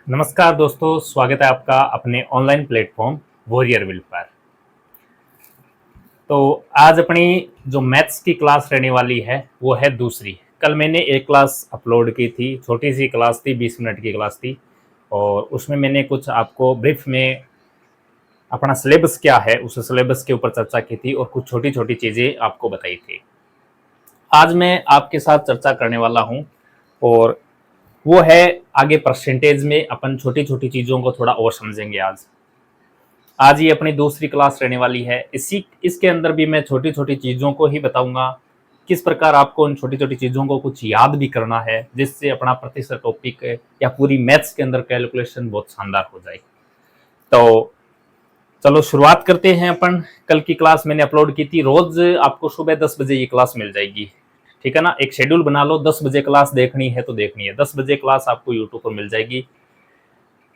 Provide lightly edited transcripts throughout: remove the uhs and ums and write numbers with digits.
नमस्कार दोस्तों, स्वागत है आपका अपने ऑनलाइन प्लेटफॉर्म वॉरियर विल पर। तो आज अपनी जो मैथ्स की क्लास रहने वाली है वो है दूसरी। कल मैंने एक क्लास अपलोड की थी, छोटी सी क्लास थी, 20 मिनट की क्लास थी और उसमें मैंने कुछ आपको ब्रीफ में अपना सिलेबस क्या है उस सिलेबस के ऊपर चर्चा की थी और कुछ छोटी छोटी चीज़ें आपको बताई थी। आज मैं आपके साथ चर्चा करने वाला हूँ और वो है आगे परसेंटेज में अपन छोटी छोटी चीज़ों को थोड़ा और समझेंगे। आज ये अपनी दूसरी क्लास रहने वाली है। इसके अंदर भी मैं छोटी छोटी चीज़ों को ही बताऊंगा, किस प्रकार आपको उन छोटी छोटी चीज़ों को कुछ याद भी करना है जिससे अपना प्रतिशत टॉपिक या पूरी मैथ्स के अंदर कैलकुलेशन बहुत शानदार हो जाए। तो चलो शुरुआत करते हैं अपन। कल की क्लास मैंने अपलोड की थी, रोज आपको सुबह 10 बजे ये क्लास मिल जाएगी, ठीक है ना। एक शेड्यूल बना लो, 10 बजे क्लास देखनी है तो देखनी है, 10 बजे क्लास आपको यूट्यूब पर मिल जाएगी।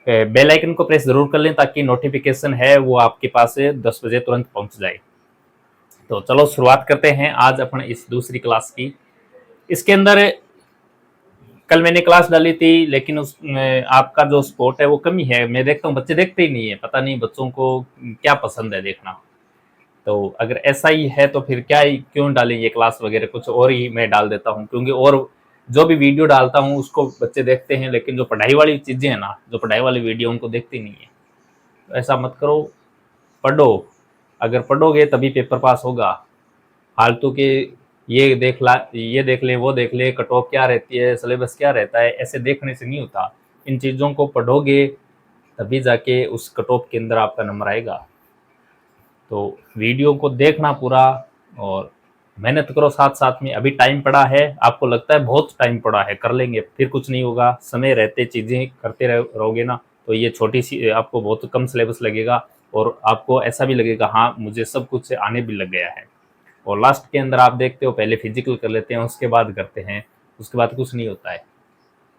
बेल आइकन को प्रेस जरूर कर लें ताकि नोटिफिकेशन है वो आपके पास 10 बजे तुरंत पहुंच जाए। तो चलो शुरुआत करते हैं आज अपन इस दूसरी क्लास की। इसके अंदर कल मैंने क्लास डाली थी लेकिन उस आपका जो सपोर्ट है वो कमी है। मैं देखता हूँ बच्चे देखते ही नहीं है, पता नहीं बच्चों को क्या पसंद है देखना। तो अगर ऐसा ही है तो फिर क्या ही क्यों डालें ये क्लास वगैरह, कुछ और ही मैं डाल देता हूँ, क्योंकि और जो भी वीडियो डालता हूँ उसको बच्चे देखते हैं लेकिन जो पढ़ाई वाली चीज़ें हैं ना, जो पढ़ाई वाली वीडियो उनको देखते नहीं है। तो ऐसा मत करो, पढ़ो। अगर पढ़ोगे तभी पेपर पास होगा। फालतू के ये देख ले वो देख ले, कट ऑफ क्या रहती है, सिलेबस क्या रहता है, ऐसे देखने से नहीं होता। इन चीज़ों को पढ़ोगे तभी जाके उस कट ऑफ के अंदर आपका नंबर आएगा। तो वीडियो को देखना पूरा और मेहनत करो साथ साथ में। अभी टाइम पड़ा है, आपको लगता है बहुत टाइम पड़ा है, कर लेंगे, फिर कुछ नहीं होगा। समय रहते चीज़ें करते रहोगे ना तो ये छोटी सी आपको बहुत कम सिलेबस लगेगा और आपको ऐसा भी लगेगा हाँ मुझे सब कुछ आने भी लग गया है। और लास्ट के अंदर आप देखते हो पहले फिजिकल कर लेते हैं, उसके बाद करते हैं, उसके बाद कुछ नहीं होता है।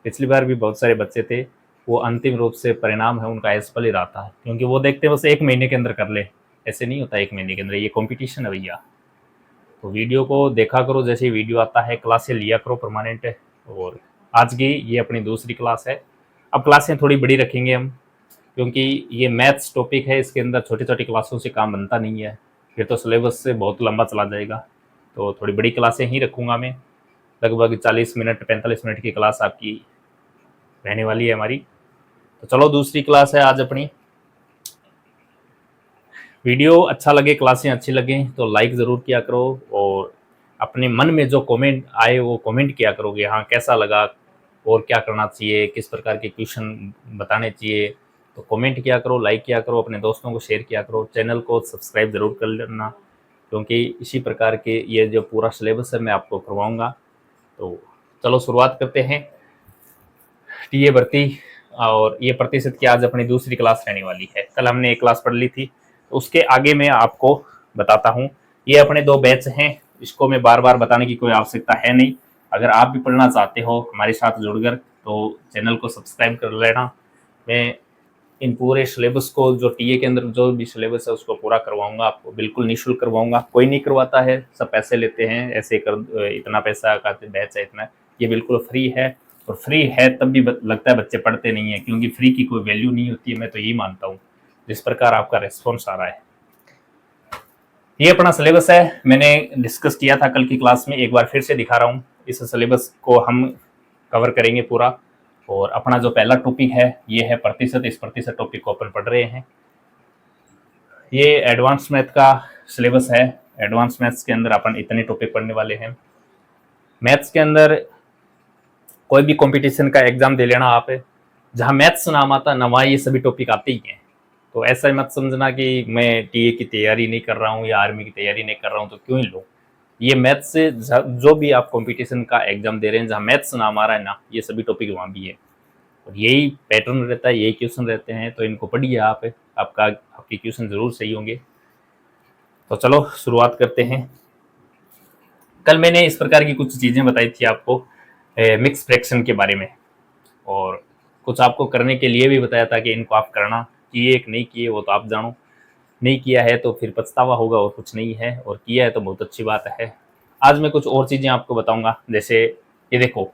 पिछली बार भी बहुत सारे बच्चे थे, वो अंतिम रूप से परिणाम है उनका असफल ही रहा था, क्योंकि वो देखते हैं बस 1 महीने के अंदर कर ले। ऐसे नहीं होता 1 महीने के अंदर, ये कंपटीशन है भैया। तो वीडियो को देखा करो, जैसे वीडियो आता है क्लासें लिया करो परमानेंट है। और आज की ये अपनी दूसरी क्लास है। अब क्लासें थोड़ी बड़ी रखेंगे हम, क्योंकि ये मैथ्स टॉपिक है, इसके अंदर छोटी छोटी क्लासों से काम बनता नहीं है, फिर तो सिलेबस से बहुत लंबा चला जाएगा। तो थोड़ी बड़ी क्लासें ही रखूँगा मैं, लगभग 40 मिनट 45 मिनट की क्लास आपकी रहने वाली है हमारी। तो चलो दूसरी क्लास है आज अपनी। वीडियो अच्छा लगे, क्लासें अच्छी लगें तो लाइक ज़रूर किया करो और अपने मन में जो कमेंट आए वो कमेंट किया करोगे, हाँ कैसा लगा और क्या करना चाहिए, किस प्रकार के क्वेश्चन बताने चाहिए। तो कमेंट किया करो, लाइक किया करो, अपने दोस्तों को शेयर किया करो, चैनल को सब्सक्राइब ज़रूर कर लेना, क्योंकि इसी प्रकार के ये जो पूरा सिलेबस है मैं आपको करवाऊँगा। तो चलो शुरुआत करते हैं। टीए भर्ती और ये प्रतिशत की आज अपनी दूसरी क्लास रहने वाली है। कल हमने एक क्लास पढ़ ली थी, तो उसके आगे मैं आपको बताता हूँ। ये अपने 2 बैच हैं, इसको मैं बार बार बताने की कोई आवश्यकता है नहीं। अगर आप भी पढ़ना चाहते हो हमारे साथ जुड़कर तो चैनल को सब्सक्राइब कर लेना। मैं इन पूरे सिलेबस को, जो टीए के अंदर जो भी सिलेबस है उसको पूरा करवाऊंगा, आपको बिल्कुल निःशुल्क करवाऊंगा। कोई नहीं करवाता है, सब पैसे लेते हैं, ऐसे कर इतना पैसा का बैच है इतना। ये बिल्कुल फ्री है और फ्री है तब भी लगता है बच्चे पढ़ते नहीं है, क्योंकि फ्री की कोई वैल्यू नहीं होती है, मैं तो यही मानता हूँ। जिस प्रकार आपका रिस्पॉन्स आ रहा है, ये अपना सिलेबस है, मैंने डिस्कस किया था कल की क्लास में, एक बार फिर से दिखा रहा हूँ। इस सिलेबस को हम कवर करेंगे पूरा। और अपना जो पहला टॉपिक है ये है प्रतिशत। इस प्रतिशत टॉपिक को अपन पढ़ रहे हैं। ये एडवांस मैथ का सिलेबस है। एडवांस मैथ्स के अंदर अपन इतने टॉपिक पढ़ने वाले हैं। मैथ्स के अंदर कोई भी कंपटीशन का एग्जाम दे लेना आप, जहाँ मैथ्स नाम आता ना वहाँ ये सभी टॉपिक आते ही हैं। तो ऐसा मत समझना कि मैं टीए की तैयारी नहीं कर रहा हूँ या आर्मी की तैयारी नहीं कर रहा हूँ तो क्यों ही लो। ये मैथ्स से जो भी आप कंपटीशन का एग्जाम दे रहे हैं, जहाँ मैथ्स नाम आ रहा है ना, ये सभी टॉपिक वहाँ भी है और यही पैटर्न रहता है, यही क्वेश्चन रहते हैं। तो इनको पढ़िए आप, आपके क्वेश्चन जरूर सही होंगे। तो चलो शुरुआत करते हैं। कल मैंने इस प्रकार की कुछ चीज़ें बताई थी आपको मिक्स फ्रैक्शन के बारे में, और कुछ आपको करने के लिए भी बताया था कि इनको आप करना, किए कि नहीं किए वो तो आप जानो। नहीं किया है तो फिर पछतावा होगा और कुछ नहीं है, और किया है तो बहुत अच्छी बात है। आज मैं कुछ और चीज़ें आपको बताऊंगा। जैसे ये देखो,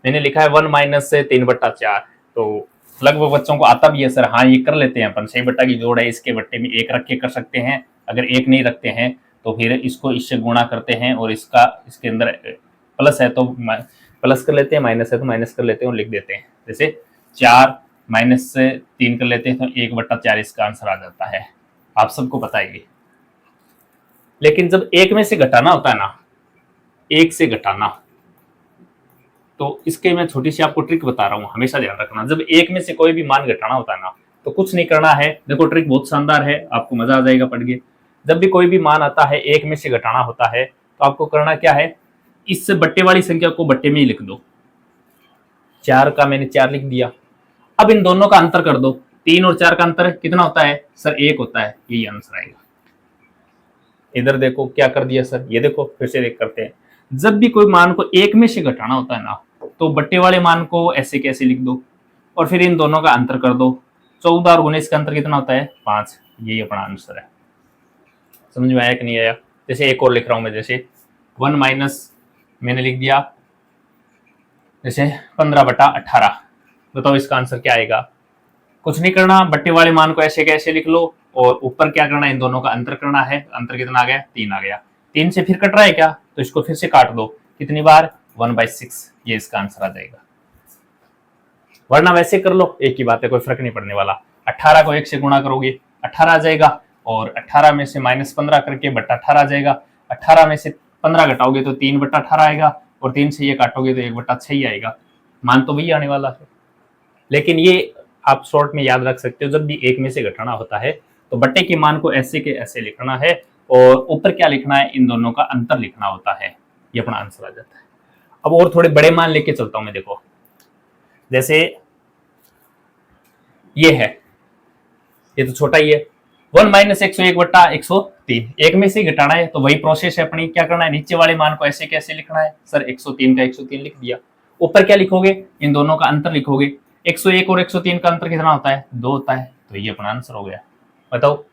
मैंने लिखा है 1 - 3/4। तो लगभग बच्चों को आता भी है सर, हाँ ये कर लेते हैं अपन, 6 बट्टा की जोड़ है, इसके बट्टे में 1 रख के कर सकते हैं। अगर 1 नहीं रखते हैं तो फिर इसको इससे गुणा करते हैं और इसका इसके अंदर प्लस है तो प्लस कर लेते हैं, माइनस है तो माइनस कर लेते हैं और लिख देते हैं। जैसे 4 माइनस से 3 कर लेते हैं तो 1/4 इसका आंसर आ जाता है। आप सबको पता है ये। लेकिन जब 1 में से घटाना होता है ना, 1 से घटाना, तो इसके मैं छोटी सी आपको ट्रिक बता रहा हूँ, हमेशा ध्यान रखना। जब 1 में से कोई भी मान घटाना होता है ना, तो कुछ नहीं करना है। देखो ट्रिक बहुत शानदार है, आपको मजा आ जाएगा पढ़ के। जब भी कोई भी मान आता है 1 में से घटाना होता है, तो आपको करना क्या है, इस बट्टे वाली संख्या को बट्टे में ही लिख दो। 4 का मैंने 4 लिख दिया। अब इन दोनों का अंतर कर दो। 3 और 4 का अंतर कितना होता है सर? 1 होता है। यही आंसर आएगा। इधर देखो क्या कर दिया सर, ये देखो फिर से देख करते हैं। जब भी कोई मान को 1 में से घटाना होता है ना, तो बट्टे वाले मान को ऐसे कैसे लिख दो और फिर इन दोनों का अंतर कर दो। 14 और 19 का अंतर कितना होता है? 5। यही अपना आंसर है। समझ में आया कि नहीं आया? जैसे एक और लिख रहा हूं मैं, जैसे 1 माइनस मैंने लिख दिया जैसे 15/18। बताओ इसका आंसर क्या आएगा? कुछ नहीं करना, बट्टे वाले मान को ऐसे कैसे लिख लो और ऊपर क्या करना है, इन दोनों का अंतर करना है। अंतर कितना आ गया? 3 आ गया। 3 से फिर कट रहा है क्या, तो इसको फिर से काट दो। कितनी बार? 1/6। ये इसका आंसर आ जाएगा। वरना वैसे कर लो, एक ही बात है, कोई फर्क नहीं पड़ने वाला। 18 को 1 से गुणा करोगे 18 आ जाएगा, और 18 में से -15 करके बट्टा 18 आ जाएगा। 18 में से 15 घटाओगे तो 3/18 आएगा, और 3 से ये काटोगे तो 1/6 ही आएगा। मान तो वही आने वाला है। लेकिन ये आप शॉर्ट में याद रख सकते हो, जब भी 1 में से घटाना होता है तो बट्टे के मान को ऐसे के ऐसे लिखना है, और ऊपर क्या लिखना है, इन दोनों का अंतर लिखना होता है। ये अपना आंसर आ जाता है। अब और थोड़े बड़े मान लेके चलता हूं मैं। देखो जैसे ये है, ये तो छोटा ही है। 1 - 101/103। 1 में से घटाना है तो वही प्रोसेस है अपनी। क्या करना है, नीचे वाले मान को ऐसे कैसे लिखना है सर? 103 का 103 लिख दिया। ऊपर क्या लिखोगे, इन दोनों का अंतर लिखोगे। 101 और 103 का अंतर कितना होता है? 2 होता है। तो ये अपना आंसर हो गया। बताओ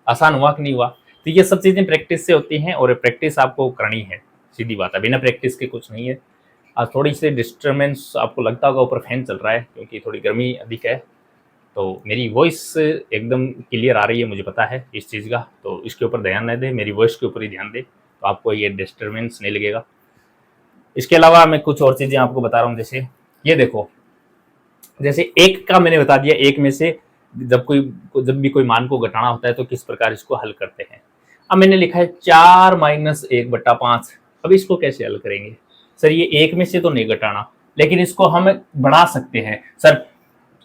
आसान हुआ कि नहीं हुआ? तो ये सब चीजें प्रैक्टिस से होती हैं, और प्रैक्टिस आपको करनी है, सीधी बात है। बिना प्रैक्टिस के कुछ नहीं है। आज थोड़ी सी डिस्टर्बेंस आपको लगता होगा, ऊपर फैन चल रहा है क्योंकि थोड़ी गर्मी अधिक है, तो मेरी वॉइस एकदम क्लियर आ रही है, मुझे पता है इस चीज़ का। तो इसके ऊपर ध्यान न दे, मेरी वॉइस के ऊपर ही ध्यान दे, तो आपको ये डिस्टर्बेंस नहीं लगेगा। इसके अलावा मैं कुछ और चीज़ें आपको बता रहा हूँ। जैसे ये देखो, जैसे 1 का मैंने बता दिया, 1 में से जब भी कोई मान को घटाना होता है तो किस प्रकार इसको हल करते हैं। अब मैंने लिखा है 4 - 1/5। अब इसको कैसे हल करेंगे सर? ये 1 में से तो नहीं घटाना, लेकिन इसको हम बढ़ा सकते हैं सर।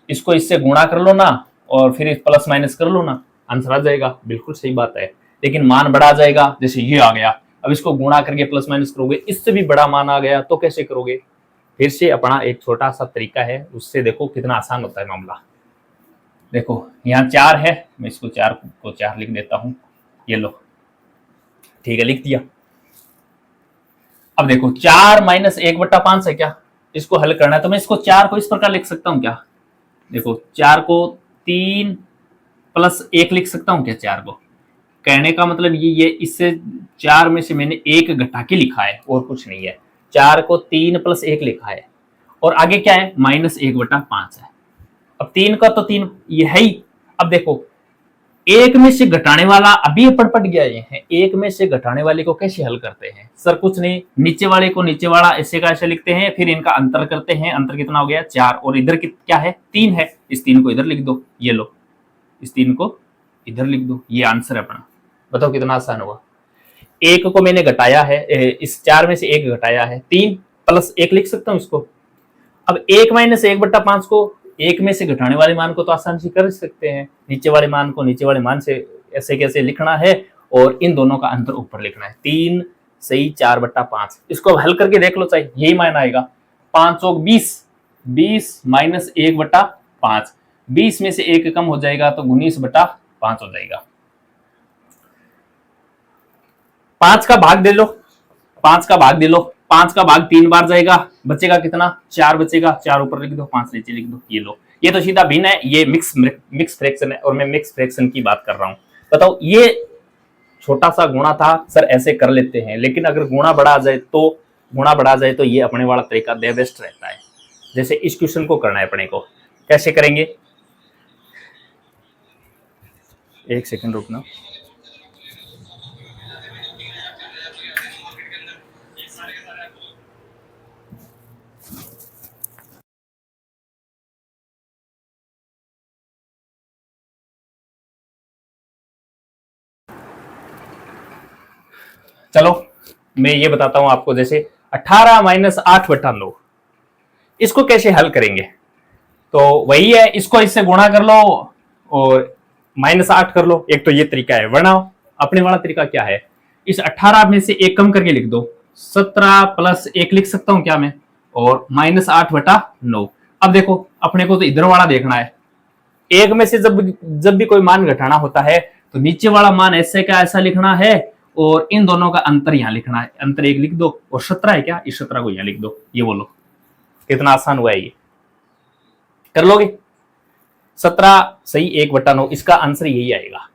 इसको इससे गुणा कर लो ना, और फिर प्लस माइनस कर लो ना, आंसर आ जाएगा। बिल्कुल सही बात है, लेकिन मान बड़ा जाएगा। जैसे ये आ गया, अब इसको गुणा करके प्लस माइनस करोगे, इससे भी बड़ा मान आ गया तो कैसे करोगे? फिर से अपना एक छोटा सा तरीका है, उससे देखो कितना आसान होता है मामला। देखो यहाँ 4 है, मैं इसको 4 को 4 लिख देता हूं। ये लो, ठीक है, लिख दिया। अब देखो 4 - 1/5 है क्या, इसको हल करना है। तो मैं इसको 4 को इस प्रकार लिख सकता हूँ क्या? देखो 4 को 3 + 1 लिख सकता हूँ क्या? 4 को, कहने का मतलब ये इससे 4 में से मैंने 1 घटा के लिखा है, और कुछ नहीं है। 4 को 3 + 1 लिखा है, और आगे क्या है? -1/5 है। अब 3 का तो 3 ये है ही। अब देखो 1 में से घटाने वाला अभी पढ़ गया ये है। 1 में से घटाने वाले को कैसे हल करते हैं सर? कुछ नहीं, नीचे वाले को नीचे वाला ऐसे का ऐसे लिखते हैं, फिर इनका अंतर करते हैं। अंतर कितना हो गया? 4, और इधर क्या है? 3 है। इस 3 को इधर लिख दो। ये लो, इस 3 को इधर लिख दो। ये आंसर है अपना। बताओ कितना आसान हुआ। 1 को मैंने घटाया है, इस 4 में से 1 घटाया है, 3 + 1 लिख सकता हूँ इसको। अब 1 - 1/5 को 1 में से घटाने वाले मान को तो आसान से कर सकते हैं। नीचे वाले मान को नीचे वाले मान से ऐसे कैसे लिखना है, और इन दोनों का अंतर ऊपर लिखना है। 3 सही 4/5। इसको हल करके देख लो, चाहिए यही मान आएगा। 5 × 20, 20 - 1/5। 20 में से 1 कम हो जाएगा तो 19/5 हो जाएगा। 5 का भाग दे लो, 5 का भाग दे लो। 5 का भाग 3 बार जाएगा, बचेगा कितना? 4 बचेगा। 4 ऊपर लिख दो, 5 नीचे लिख दो। ये लो, ये तो सीधा भिन्न है, ये मिक्स फ्रैक्शन है, और मैं मिक्स फ्रैक्शन की बात कर रहा हूं। बताओ, ये छोटा सा गुणा था सर, ऐसे कर लेते हैं, लेकिन अगर गुणा बढ़ा आ जाए तो ये अपने वाला तरीका दे बेस्ट रहता है। जैसे इस क्वेश्चन को करना है अपने को, कैसे करेंगे, एक सेकंड रुकना। चलो मैं ये बताता हूं आपको, जैसे 18 माइनस 8/9 इसको कैसे हल करेंगे। तो वही है, इसको इससे गुणा कर लो और -8 कर लो, एक तो ये तरीका है। वरना अपने वाला तरीका क्या है, इस 18 में से एक कम करके लिख दो, 17 प्लस 1 लिख सकता हूं क्या मैं, और -8/9। अब देखो अपने को तो इधर वाला देखना है, एक में से जब भी कोई मान घटाना होता है तो नीचे वाला मान ऐसे का ऐसा लिखना है और इन दोनों का अंतर यहां लिखना है। अंतर 1 लिख दो, और 17 है क्या, इस 17 को यहां लिख दो। ये बोलो कितना आसान हुआ है, ये कर लोगे। 17 सही 1/9, इसका आंसर यही आएगा।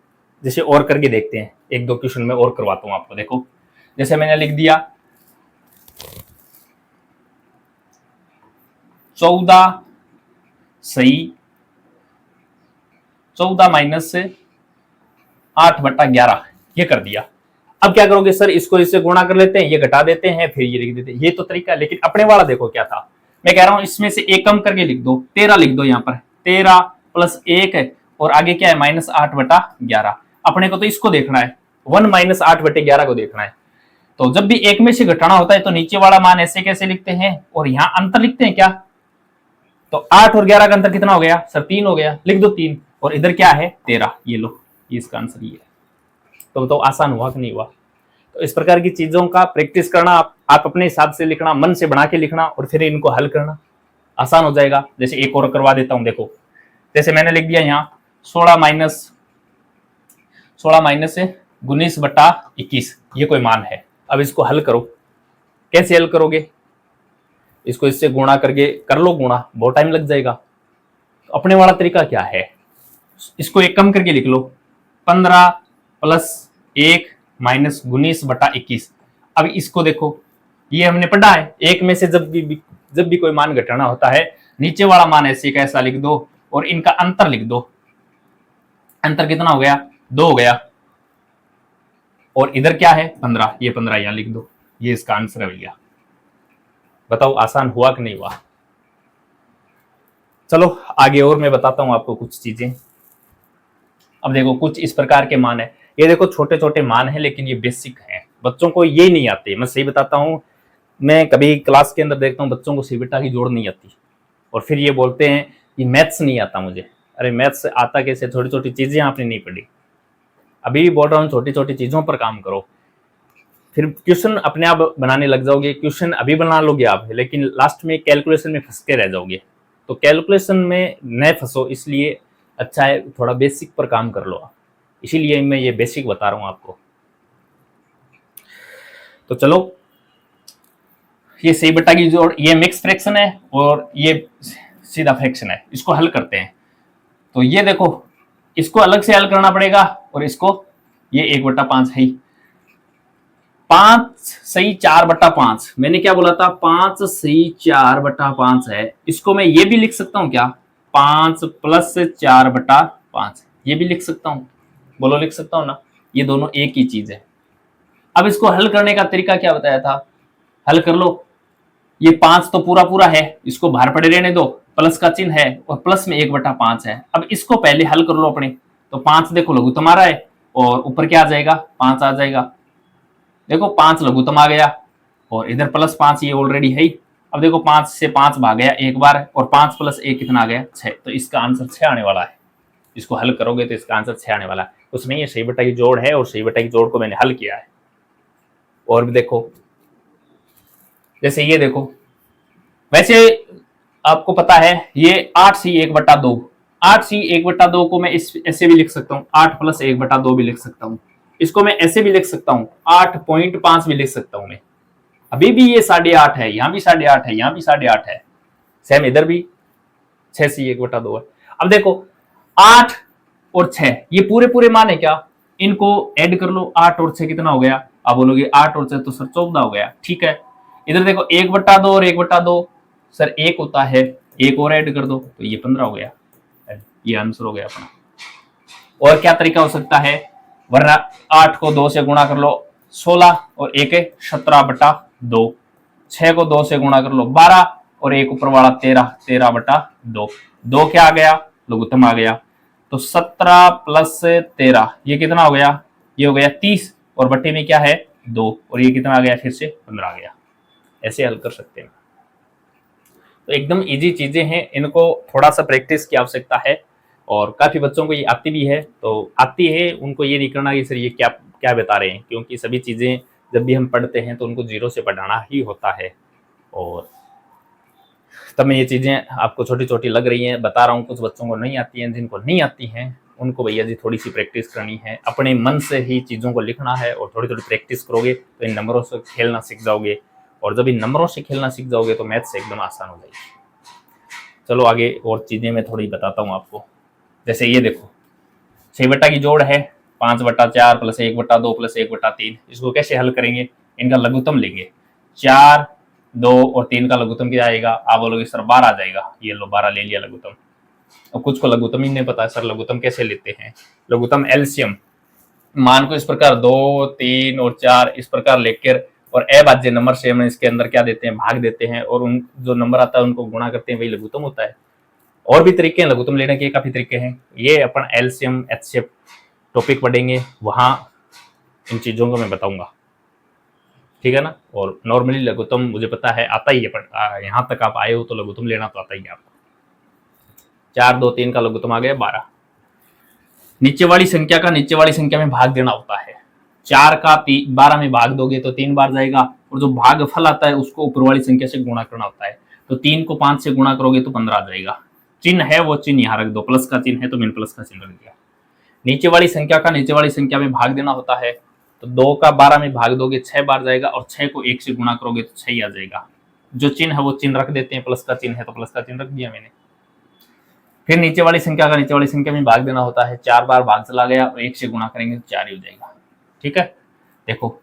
जैसे और करके देखते हैं, एक दो क्वेश्चन में और करवाता हूं आपको। देखो जैसे मैंने लिख दिया 14 सही 14 माइनस 8/11, ये कर दिया। अब क्या करोगे सर, इसको इससे गुणा कर लेते हैं, ये घटा देते हैं, फिर ये लिख देते हैं। ये तो तरीका है, लेकिन अपने वाला देखो क्या था। मैं कह रहा हूं इसमें से एक कम करके लिख दो, 13 लिख दो। यहाँ पर 13 प्लस 1 है और आगे क्या है -8/11। अपने को तो इसको देखना है, 1 -8/11 को देखना है। तो जब भी एक में से घटाना होता है तो नीचे वाला मान ऐसे कैसे लिखते हैं और यहाँ अंतर लिखते हैं क्या। तो 8 और 11 का अंतर कितना हो गया सर, 3 हो गया, लिख दो 3। और इधर क्या है 13, ये लो, ये इसका आंसर ये है। तो आसान हुआ कि नहीं हुआ। तो इस प्रकार की चीजों का प्रैक्टिस करना, आप अपने हिसाब से लिखना, मन से बना के लिखना और फिर इनको हल करना, आसान हो जाएगा। जैसे एक और करवा देता हूं, देखो जैसे मैंने लिख दिया यहाँ 16 माइनस 19/21, ये कोई मान है। अब इसको हल करो, कैसे हल करोगे, इसको इससे गुणा करके कर लो गुणा, बहुत टाइम लग जाएगा। तो अपने वाला तरीका क्या है, इसको एक कम करके लिख लो, 15 प्लस 1 माइनस 19/21। अब इसको देखो, ये हमने पढ़ा है, एक में से जब भी कोई मान घटाना होता है नीचे वाला मान ऐसे का ऐसा लिख दो और इनका अंतर लिख दो। अंतर कितना हो गया, 2 हो गया, और इधर क्या है 15, ये 15 यहां लिख दो। ये इसका आंसर है भैया। बताओ आसान हुआ कि नहीं हुआ। चलो आगे और मैं बताता हूं आपको कुछ चीजें। अब देखो कुछ इस प्रकार के मान है, ये देखो छोटे छोटे मान है लेकिन ये बेसिक है, बच्चों को ये नहीं आते। मैं सही बताता हूँ, मैं कभी क्लास के अंदर देखता हूँ बच्चों को सी बेटा की जोड़ नहीं आती और फिर ये बोलते हैं कि मैथ्स नहीं आता मुझे। अरे मैथ्स आता कैसे, छोटी छोटी चीजें आपने नहीं पढ़ी। अभी भी बोल रहा हूँ छोटी छोटी चीजों पर काम करो, फिर क्वेश्चन अपने आप बनाने लग जाओगे। क्वेश्चन अभी बना लोगे आप, लेकिन लास्ट में कैलकुलेशन में फंस के रह जाओगे। तो कैलकुलेशन में न फंसो, इसलिए अच्छा है थोड़ा बेसिक पर काम कर लो आप, इसीलिए मैं ये बेसिक बता रहा हूं आपको। तो चलो ये सही बेटा की जोड़, ये मिक्स फ्रैक्शन है और ये सीधा फ्रैक्शन है, इसको हल करते हैं। तो ये देखो इसको अलग से हल करना पड़ेगा और इसको, ये 1/5 है, 5 सही 4/5। मैंने क्या बोला था, 5 सही 4/5 है। इसको मैं ये भी लिख सकता हूं क्या, 5 प्लस 4/5, ये भी लिख सकता हूं। बोलो लिख सकता हूं ना, ये दोनों एक ही चीज है। अब इसको हल करने का तरीका क्या बताया था, हल कर लो। ये 5 तो पूरा पूरा है, इसको बाहर पड़े रहने दो, प्लस का चिन्ह है और प्लस में 1/5 है। अब इसको पहले हल कर लो अपने। तो 5 देखो लघुत्तम आ रहा है और ऊपर क्या आ जाएगा 5 आ जाएगा। देखो 5 लघुत्तम आ गया और इधर +5 ये ऑलरेडी है ही। अब देखो 5 से 5 भाग गया एक बार और 5 + 1 कितना आ गया 6। तो इसका आंसर 6 आने वाला है। इसको हल करोगे तो इसका आंसर 6 आने वाला है। कुछ नहीं है, सही बेटा की जोड़ है और सही बेटा की जोड़ को मैंने हल किया है। और भी देखो, जैसे ये देखो, वैसे आपको पता है ये 8c 1/2, 8c 1/2 को मैं ऐसे भी लिख सकता हूँ, 8 + 1/2 भी लिख सकता हूँ। इसको मैं ऐसे भी लिख सकता हूँ, 8.5 भी लिख सकता हूँ मैं। अभी भी ये 8.5 है, यहाँ भी 8.5 है, यहाँ भी 8.5 है, सेम इधर भी 6c 1/2 है। अब देखो 8 और 6 ये पूरे पूरे मान है क्या, इनको ऐड कर लो, 8 और 6 कितना हो गया। आप बोलोगे 8 और 6 तो सर 14 हो गया, ठीक है। इधर देखो 1/2 और 1/2 सर 1 होता है, एक और ऐड कर दो तो ये 15 हो गया, ये आंसर हो गया अपना। और क्या तरीका हो सकता है, वरना 8 को 2 से गुणा कर लो 16 और 1 17/2, 6 को 2 से गुणा कर लो 12 और एक ऊपर वाला 13, 13/2, 2 क्या आ गया, लघुत्तम आ गया। तो 17 प्लस 13 ये कितना हो गया, ये हो गया 30 और बट्टे में क्या है 2 और ये कितना आ गया, फिर से 15 आ गया। ऐसे हल कर सकते हैं। तो एकदम इजी चीजें हैं, इनको थोड़ा सा प्रैक्टिस की आवश्यकता है और काफी बच्चों को ये आती भी है। तो आती है उनको ये नहीं करना कि सर ये क्या क्या बता रहे हैं, क्योंकि सभी चीजें जब भी हम पढ़ते हैं तो उनको जीरो से पढ़ाना ही होता है। और तब मैं ये चीजें आपको छोटी छोटी लग रही हैं, बता रहा हूँ, कुछ बच्चों को नहीं आती हैं। जिनको नहीं आती हैं उनको भैया जी थोड़ी सी प्रैक्टिस करनी है, अपने मन से ही चीज़ों को लिखना है और थोड़ी थोड़ी प्रैक्टिस करोगे तो इन नंबरों से खेलना सीख जाओगे। और जब इन नंबरों से खेलना सीख जाओगे तो मैथ्स एकदम आसान हो जाएगी। चलो आगे और चीज़ें मैं थोड़ी बताता हूँ आपको। जैसे ये देखो 6 की जोड़ है 5/4 प्लस 1/2 प्लस 1/3। इसको कैसे हल करेंगे, इनका लघुत्तम लेंगे। 4, 2 और 3 का लघुत्तम क्या आएगा, आप बोलोगे सर 12 आ जाएगा। ये लो 12 ले लिया लघुत्तम। और कुछ को लघुत्तम ही नहीं पता सर लघुत्तम कैसे लेते हैं। लघुत्तम एलसीएम मान को इस प्रकार 2, 3 और 4 इस प्रकार लेकर और अभाज्य नंबर से हम इसके अंदर क्या देते हैं, भाग देते हैं और उन जो नंबर आता है उनको गुणा करते हैं, वही लघुत्तम होता है। और भी तरीके हैं लघुत्तम लेने के, काफी तरीके हैं। ये अपन एलसीएम एचसीएफ टॉपिक पढ़ेंगे, वहां इन चीजों को मैं बताऊंगा, ठीक है ना। और नॉर्मली लघुत्तम मुझे पता है आता ही है, पर यहाँ तक आप आए हो तो लघुत्तम लेना तो आता ही है आपको। 4, 2, 3 का लघुत्तम आ गया 12। नीचे वाली संख्या का नीचे वाली संख्या में भाग देना होता है। 4 का 12 में भाग दोगे तो 3 बार जाएगा और जो भाग फल आता है उसको ऊपर वाली संख्या से गुणा करना होता है। तो 3 को 5 से गुणा करोगे तो 15 आ जाएगा। चिन्ह है वो चिन्ह यहाँ रख दो, प्लस का चिन्ह है तो मैंने प्लस का चिन्ह रख दिया। नीचे वाली संख्या का नीचे वाली संख्या में भाग देना होता है। तो 2 का 12 में भाग दोगे 6 बार जाएगा और 6 को 1 से गुणा करोगे तो 6 ही आ जाएगा। जो चिन्ह है वो चिन्ह रख देते हैं, प्लस का चिन्ह है तो प्लस का चिन्ह रख दिया मैंने। फिर नीचे वाली संख्या का नीचे वाली संख्या में भाग देना होता है। 4 बार भाग चला गया और 1 से गुणा करेंगे तो 4 ही हो जाएगा, ठीक है। देखो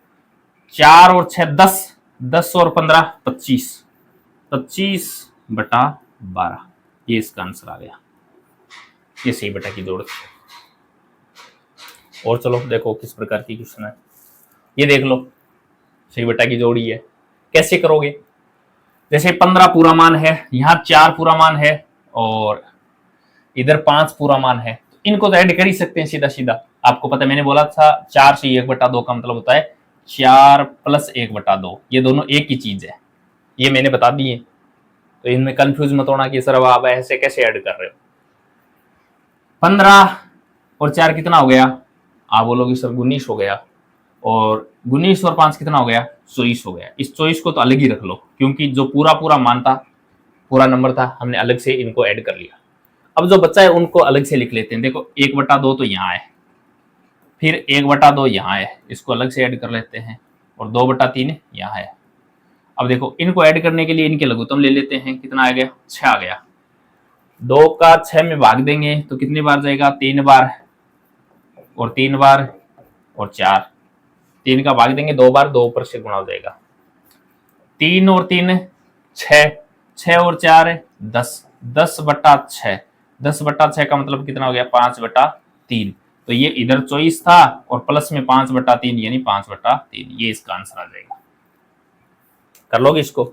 4 और 6 10, 10 और 15 25, 25/12 ये इसका आंसर आ गया। ये सही बटा की जोड़। और चलो देखो किस प्रकार की क्वेश्चन है, ये देख लो सही बटा की जोड़ी है। कैसे करोगे, जैसे 15 पूरा मान है, यहाँ 4 पूरा मान है और इधर 5 पूरा मान है, तो इनको तो ऐड कर ही सकते हैं सीधा सीधा। आपको पता है मैंने बोला था 4 से 1/2 का मतलब होता है 4 प्लस 1/2, ये दोनों एक ही चीज है, ये मैंने बता दी है। तो इनमें कंफ्यूज मत होना कि सर आप ऐसे कैसे ऐड कर रहे हो। 15 और 4 कितना हो गया, आप बोलोगे सर 19 हो गया। और 19 और 5 कितना हो गया, 24 हो गया। इस 24 को तो अलग ही रख लो, क्योंकि जो पूरा पूरा मान था, पूरा नंबर था, हमने अलग से इनको ऐड कर लिया। अब जो बच्चा है उनको अलग से लिख लेते हैं। देखो 1/2 तो यहाँ है, फिर 1/2 यहाँ है, इसको अलग से ऐड कर लेते हैं और 2/3 यहाँ है। अब देखो इनको ऐड करने के लिए इनके लघुत्तम ले लेते हैं। कितना आ गया, 6 आ गया। 2 का 6 में भाग देंगे तो कितनी बार जाएगा, 3 बार और 3 बार और 4। 3 का भाग देंगे 2 बार, 2 ऊपर से गुणा हो जाएगा। 3 और 3 6, 6 और 4 10, 10/6, 10/6 का मतलब कितना हो गया, 5/3। तो ये इधर 24 था और प्लस में 5/3 यानी 5/3, ये इसका आंसर आ जाएगा। कर लोगे इसको,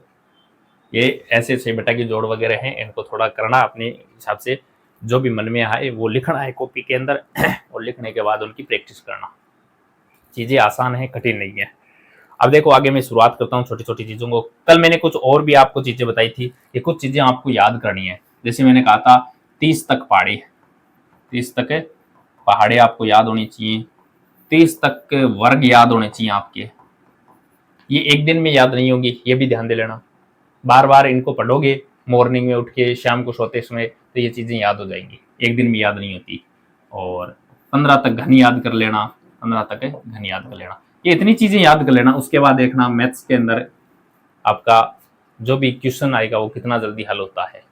ये ऐसे 6 बटा की जोड़ वगैरह हैं, इनको थोड़ा करना अपने हिसाब से, जो भी मन में आए वो लिखना है कॉपी के अंदर और लिखने के बाद उनकी प्रैक्टिस करना। चीजें आसान है, कठिन नहीं है। अब देखो आगे मैं शुरुआत करता हूँ छोटी छोटी चीजों को। कल मैंने कुछ और भी आपको चीजें बताई थी, ये कुछ चीजें आपको याद करनी है। जैसे मैंने कहा था 30 तक पहाड़ी, 30 तक पहाड़े आपको याद होनी चाहिए, 30 तक वर्ग याद होने चाहिए आपके। ये एक दिन में याद नहीं होंगी, ये भी ध्यान दे लेना। बार बार इनको पढ़ोगे, मॉर्निंग में उठ के, शाम को सोते समय, तो ये चीजें याद हो जाएंगी, एक दिन में याद नहीं होती। और 15 तक घन याद कर लेना, 15 तक घन याद कर लेना, ये इतनी चीजें याद कर लेना। उसके बाद देखना मैथ्स के अंदर आपका जो भी क्वेश्चन आएगा वो कितना जल्दी हल होता है,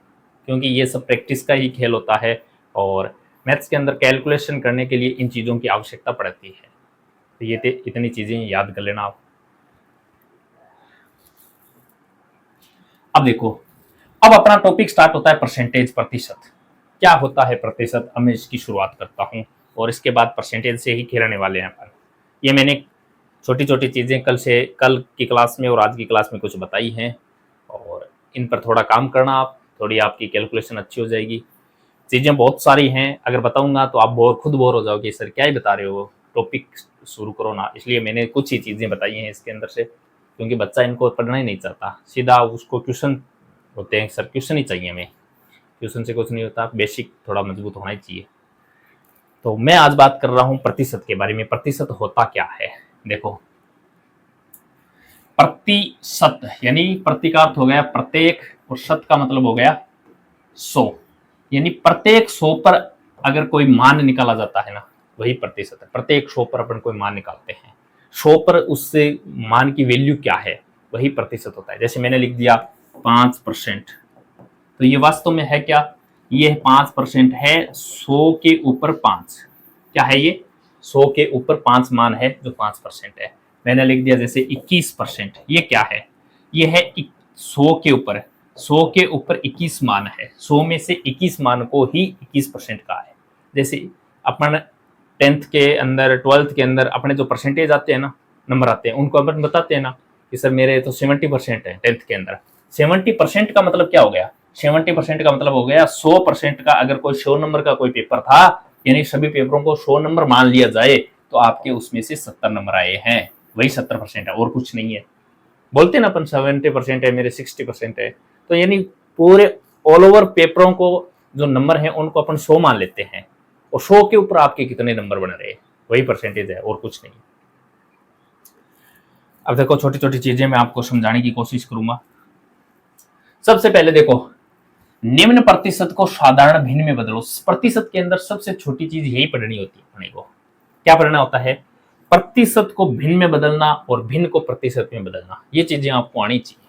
क्योंकि ये सब प्रैक्टिस का ही खेल होता है। और मैथ्स के अंदर कैलकुलेशन करने के लिए इन चीज़ों की आवश्यकता पड़ती है। तो ये इतनी चीज़ें याद कर लेना आप। अब देखो अब अपना टॉपिक स्टार्ट होता है परसेंटेज, प्रतिशत। क्या होता है प्रतिशत, अब मैं इसकी शुरुआत करता हूँ और इसके बाद परसेंटेज से ही खेलने वाले हैं अपन। ये मैंने छोटी छोटी चीज़ें कल की क्लास में और आज की क्लास में कुछ बताई हैं, और इन पर थोड़ा काम करना आप, थोड़ी आपकी कैलकुलेशन अच्छी हो जाएगी। चीज़ें बहुत सारी हैं, अगर बताऊंगा तो आप खुद बोर हो जाओगे, सर क्या ही बता रहे हो, टॉपिक शुरू करो ना। इसलिए मैंने कुछ ही चीज़ें बताई हैं इसके अंदर से, क्योंकि बच्चा इनको पढ़ना ही नहीं चाहता, सीधा उसको क्वेश्चन होते हैं, सर क्वेश्चन ही चाहिए हमें, ट्यूशन से कुछ नहीं होता, बेसिक थोड़ा मजबूत होना ही चाहिए। तो मैं आज बात कर रहा हूं प्रतिशत के बारे में। प्रतिशत होता क्या है, देखो प्रतिशत यानी प्रति का अर्थ हो गया प्रत्येक और शत का मतलब हो गया 100, यानी प्रत्येक 100 पर अगर कोई मान निकाला जाता है ना, वही प्रतिशत है। प्रत्येक 100 पर अपन कोई मान निकालते हैं, 100 पर उससे मान की वैल्यू क्या है, वही प्रतिशत होता है। जैसे मैंने लिख दिया 5%, तो ये वास्तव में है क्या, ये 5% है 100 के ऊपर 5। क्या है ये, 100 के ऊपर 5 मान है जो 5% है। मैंने लिख दिया जैसे 21%, ये क्या है, ये है 100 के ऊपर, 100 के ऊपर 21 मान है, 100 में से 21 मान को ही 21% का है। जैसे अपन 10th के अंदर 12th के अंदर अपने जो परसेंटेज आते हैं ना, नंबर आते हैं, उनको अपन बताते हैं ना कि सर मेरे तो 70% है 10th के अंदर। 70% का मतलब क्या हो गया, 70% का मतलब हो गया 100% का अगर कोई 100 नंबर का कोई पेपर था, यानी सभी पेपरों को 100 नंबर मान लिया जाए, तो आपके उसमें से 70 नंबर आए हैं, वही 70% है और कुछ नहीं है। बोलते ना अपन 70% है मेरे, 60% है, तो यानी पूरे ऑल ओवर पेपरों को जो नंबर है उनको अपन 100 मान लेते हैं, और 100 के ऊपर आपके कितने नंबर बन रहे हैं, वही परसेंटेज है और कुछ नहीं। अब देखो छोटी छोटी चीजें मैं आपको समझाने की कोशिश करूंगा। सबसे पहले देखो, निम्न प्रतिशत को साधारण भिन्न में बदलो। प्रतिशत के अंदर सबसे छोटी चीज यही पढ़नी होती है अपने को। क्या पढ़ना होता है, प्रतिशत को भिन्न में बदलना और भिन्न को प्रतिशत में बदलना, ये चीजें आपको आनी चाहिए।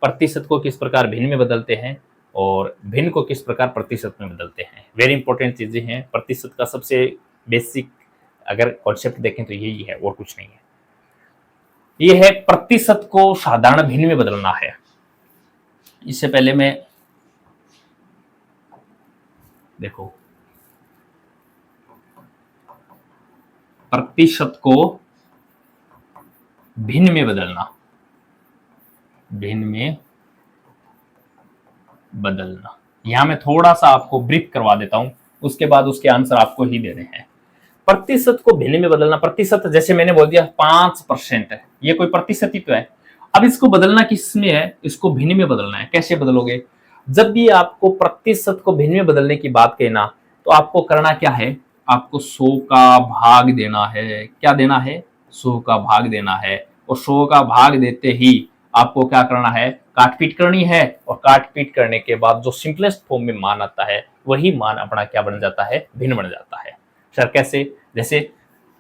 प्रतिशत को किस प्रकार भिन्न में बदलते हैं और भिन्न को किस प्रकार प्रतिशत में बदलते हैं, वेरी इंपॉर्टेंट चीजें हैं। प्रतिशत का सबसे बेसिक अगर कॉन्सेप्ट देखें तो यही है और कुछ नहीं है। ये है प्रतिशत को साधारण भिन्न में बदलना है। इससे पहले मैं देखो, प्रतिशत को भिन्न में बदलना, भिन्न में बदलना, यहां मैं थोड़ा सा आपको ब्रीफ करवा देता हूं, उसके बाद उसके आंसर आपको ही देने हैं। प्रतिशत को भिन्न में बदलना, प्रतिशत जैसे मैंने बोल दिया 5% है, ये कोई प्रतिशत ही तो है। अब इसको बदलना किस में है, इसको भिन्न में बदलना है। कैसे बदलोगे, जब भी आपको प्रतिशत को भिन्न में बदलने की बात कहना, तो आपको करना क्या है, आपको 100 का भाग देना है। क्या देना है, 100 का भाग देना है, और 100 का भाग देते ही आपको क्या करना है, काट पीट करनी है, और काट पीट करने के बाद जो सिंपलेस्ट फॉर्म में मान आता है, वही मान अपना क्या बन जाता है, भिन्न बन जाता है। सर कैसे, जैसे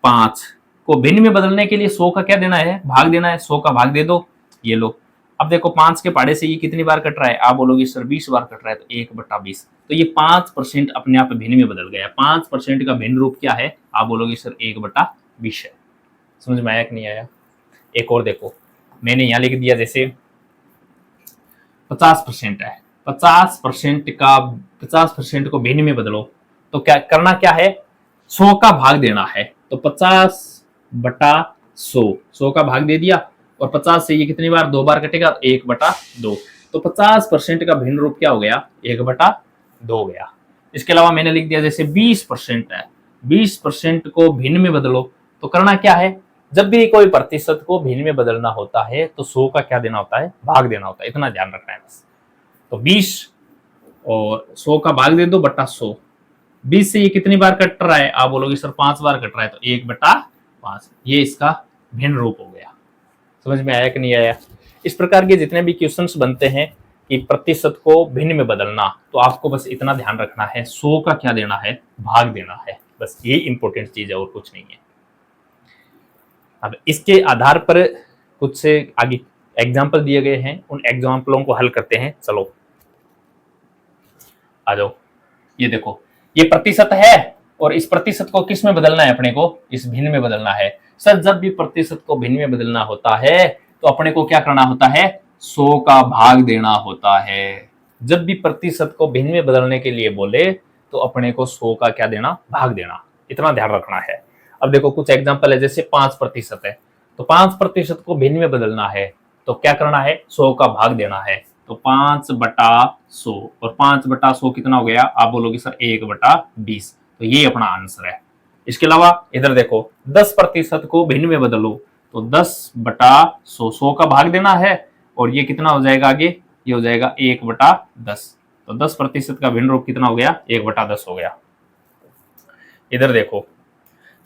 5 को भिन्न में बदलने के लिए 100 का क्या देना है, भाग देना है, 100 का भाग दे दो, ये लो। अब देखो 5 के पहाड़े से ये कितनी बार कट रहा है, आप बोलोगे सर 20 बार कट रहा है, तो 1/20, तो ये 5% अपने आप भिन्न में बदल गया। 5% का भिन्न रूप क्या है, आप बोलोगे सर 1/20 है। समझ में आया कि नहीं आया। एक और देखो, मैंने यहां लिख दिया जैसे 50% है, 50% को भिन्न में बदलो, तो क्या करना, क्या है, 100 का भाग देना है, तो 50/100, 100 का भाग दे दिया, और 50 से ये कितनी बार, 2 बार कटेगा, 1/2, तो 50% का भिन्न रूप क्या हो गया, 1/2 हो गया। इसके अलावा मैंने लिख दिया जैसे 20% है, 20% को भिन्न में बदलो, तो करना क्या है, जब भी कोई प्रतिशत को भिन्न में बदलना होता है तो 100 का क्या देना होता है, भाग देना होता है, इतना ध्यान रखना है बस। तो 20 और 100 का भाग दे दो बटा 100, 20 से ये कितनी बार कट रहा है, आप बोलोगे सर 5 बार कट रहा है, तो 1/5, ये इसका भिन्न रूप हो गया। समझ में आया कि नहीं आया। इस प्रकार के जितने भी क्वेश्चंस बनते हैं कि प्रतिशत को भिन्न में बदलना, तो आपको बस इतना ध्यान रखना है, 100 का क्या देना है, भाग देना है, बस ये इंपॉर्टेंट चीज है और कुछ नहीं है। अब इसके आधार पर कुछ से आगे एग्जाम्पल दिए गए हैं, उन एग्जाम्पलों को हल करते हैं। चलो आ जाओ, ये देखो, ये प्रतिशत है, और इस प्रतिशत को किस में बदलना है, अपने को इस भिन्न में बदलना है। सर जब भी प्रतिशत को भिन्न में बदलना होता है तो अपने को क्या करना होता है, 100 का भाग देना होता है। जब भी प्रतिशत को भिन्न में बदलने के लिए बोले तो अपने को 100 का क्या देना, भाग देना, इतना ध्यान रखना है। अब देखो कुछ एग्जांपल है, जैसे 5% है, तो 5% को भिन्न में बदलना है तो क्या करना है, 100 का भाग देना है। तो 5/100, और 5/100 कितना हो गया, आप बोलोगे सर 1/20, तो ये अपना आंसर है। इसके अलावा इधर देखो 10% को भिन्न में बदलो तो 10/100, 100 का भाग देना है, और ये कितना हो जाएगा आगे, ये हो जाएगा 1/10, तो 10% का भिन्न रूप कितना हो गया, 1/10 हो गया। इधर देखो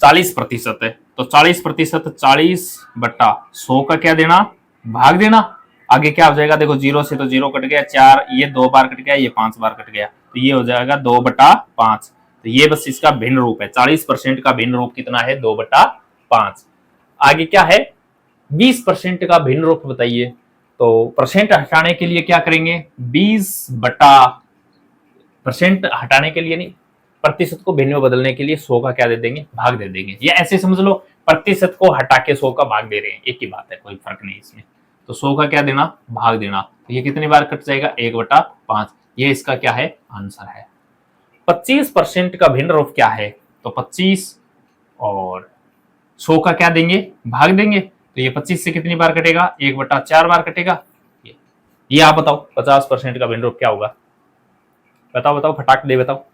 40% है, तो 40%, 40/100 का क्या देना, भाग देना। आगे क्या हो जाएगा, देखो 0 से तो 0 कट गया, 4 ये 2 बार कट गया, ये 5 बार कट गया, तो ये हो जाएगा 2/5। तो ये बस इसका भिन्न रूप है। 40% का भिन्न रूप कितना है, 2/5। आगे क्या है, 20% का भिन्न रूप बताइए। तो परसेंट हटाने के लिए क्या करेंगे, 20% हटाने के लिए नहीं, प्रतिशत को भिन्न में बदलने के लिए 100 का क्या दे देंगे, भाग दे देंगे। या ऐसे समझ लो प्रतिशत को हटा के 100 का भाग दे रहे हैं, एक ही बात है, कोई फर्क नहीं इसमें। तो 100 का क्या देना, भाग देना। तो ये कितनी बार कट जाएगा, 1/5। ये इसका क्या है, आंसर है। 25% का भिन्न रूप क्या है, तो 25 और 100 का क्या देंगे, भाग देंगे। तो ये 25 से कितनी बार कटेगा, 1/4 बार कटेगा। ये आप बताओ 50% का भिन्न रूप क्या होगा, बताओ बताओ, फटाक दे बताओ।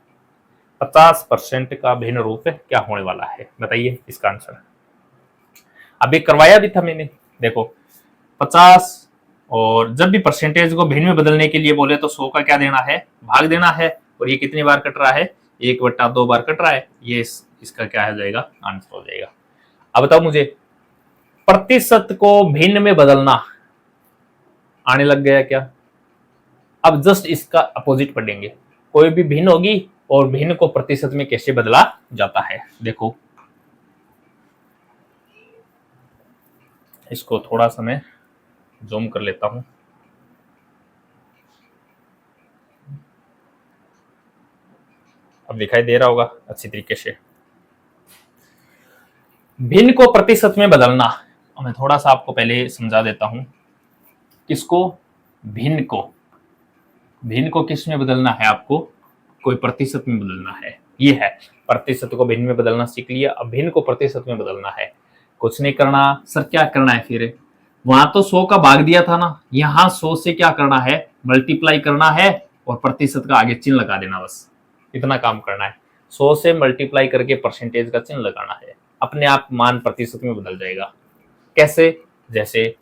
50% का भिन्न रूप क्या होने वाला है, बताइए इसका आंसर। अभी करवाया भी था मैंने, देखो 50, और जब भी परसेंटेज को भिन्न में बदलने के लिए बोले तो 100 का क्या देना है, भाग देना है। और ये कितनी बार कट रहा है, 1/2 बार कट रहा है। ये इसका क्या हो जाएगा, आंसर हो जाएगा। अब बताओ मुझे, प्रतिशत को भिन्न में बदलना आने लग गया क्या। अब जस्ट इसका अपोजिट पढ़ेंगे, कोई भी भिन्न होगी और भिन्न को प्रतिशत में कैसे बदला जाता है। देखो इसको थोड़ा सा मैं जूम कर लेता हूं। अब दिखाई दे रहा होगा अच्छी तरीके से। भिन्न को प्रतिशत में बदलना, मैं थोड़ा सा आपको पहले समझा देता हूं। किसको, भिन्न को किस में बदलना है आपको, कोई प्रतिशत में बदलना है। ये है, प्रतिशत को भिन्न में बदलना सीख लिया, अब भिन्न को प्रतिशत में बदलना है। कुछ नहीं करना सर, क्या करना है फिर, वहां तो 100 का भाग दिया था ना, यहां 100 से क्या करना है, मल्टीप्लाई करना है और प्रतिशत का आगे चिन्ह लगा देना, बस इतना काम करना है। 100 से मल्टीप्लाई करके परसेंटेज का चिन्ह लगाना है, अपने आप मान प्रतिशत में बदल जाएगा। कैसे, जैसे